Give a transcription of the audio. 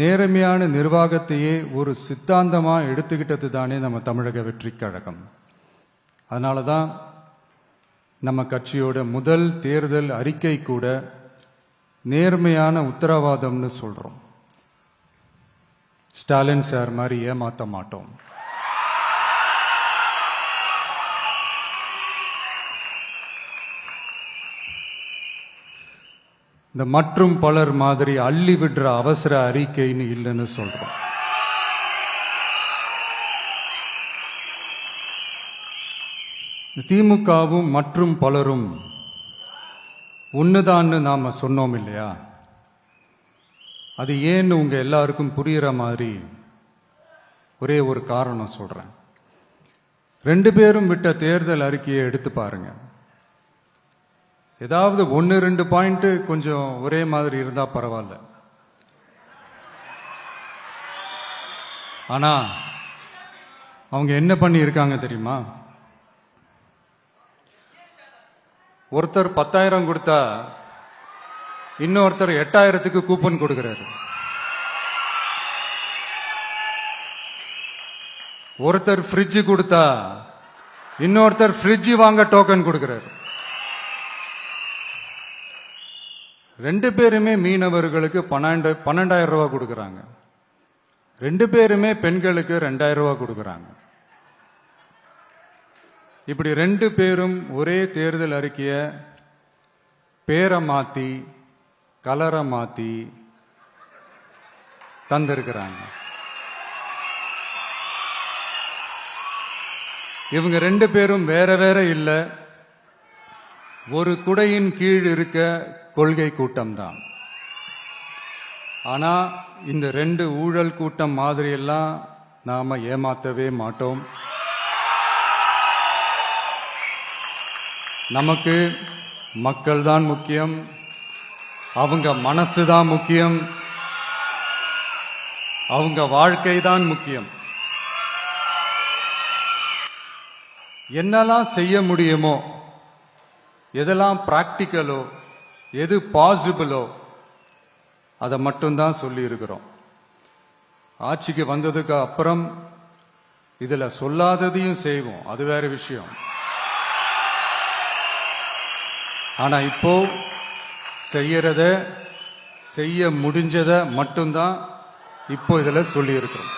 நேர்மையான நிர்வாகத்தையே ஒரு சித்தாந்தமா எடுத்துக்கிட்டது தானே நம்ம தமிழக வெற்றி கழகம். அதனால தான் நம்ம கட்சியோட முதல் தேர்தல் அறிக்கை கூட நேர்மையான உத்தரவாதம்னு சொல்றோம். ஸ்டாலின் சார் மாதிரி ஏமாத்த மாட்டோம். இந்த மற்றும் பலர் மாதிரி அள்ளி விடுற அவசர அறிக்கைன்னு இல்லைன்னு சொல்றோம். திமுகவும் மற்றும் பலரும் ஒண்ணுதான்னு நாம சொன்னோம் இல்லையா? அது ஏன்னு உங்க எல்லாருக்கும் புரியுற மாதிரி ஒரே ஒரு காரணம் சொல்றேன். ரெண்டு பேரும் விட்ட தேர்தல் அறிக்கையை எடுத்து பாருங்க. ஏதாவது 1-2 பாயிண்ட் கொஞ்சம் ஒரே மாதிரி இருந்தா பரவாயில்ல. ஆனா அவங்க என்ன பண்ணி இருக்காங்க தெரியுமா? ஒருத்தர் 10,000 கொடுத்தா இன்னொருத்தர் 8,000க்கு கூப்பன் கொடுக்கிறாரு. ஒருத்தர் ஃப்ரிட்ஜ் கொடுத்தா இன்னொருத்தர் ஃப்ரிட்ஜ் வாங்க டோக்கன் கொடுக்கிறாரு. ரெண்டு பேருமே மீனவர்களுக்கு 12,000 ரூபாய் கொடுக்கறாங்க. ரெண்டு பேருமே பெண்களுக்கு 2,000 ரூபாய் கொடுக்கறாங்க. இப்படி ரெண்டு பேரும் ஒரே தேர்தல் அறிக்கைய பேரை மாத்தி கலரை மாத்தி தந்திருக்கிறாங்க. இவங்க ரெண்டு பேரும் வேற வேற இல்ல, ஒரு குடையின் கீழ் இருக்க கொள்கை கூட்டம் தான். ஆனா இந்த ரெண்டு ஊழல் கூட்டம் மாதிரி எல்லாம் நாம ஏமாத்தவே மாட்டோம். நமக்கு மக்கள் தான் முக்கியம், அவங்க மனசு தான் முக்கியம், அவங்க வாழ்க்கை தான் முக்கியம். என்னெல்லாம் செய்ய முடியுமோ, எதெல்லாம் பிராக்டிக்கலோ, எது பாசிபிளோ அதை மட்டும்தான் சொல்லி இருக்கிறோம். ஆட்சிக்கு வந்ததுக்கு அப்புறம் இதுல சொல்லாததையும் செய்வோம், அது வேற விஷயம். ஆனா இப்போ செய்யறத செய்ய முடிஞ்சத மட்டும்தான் இப்போ இதுல சொல்லி இருக்கிறோம்.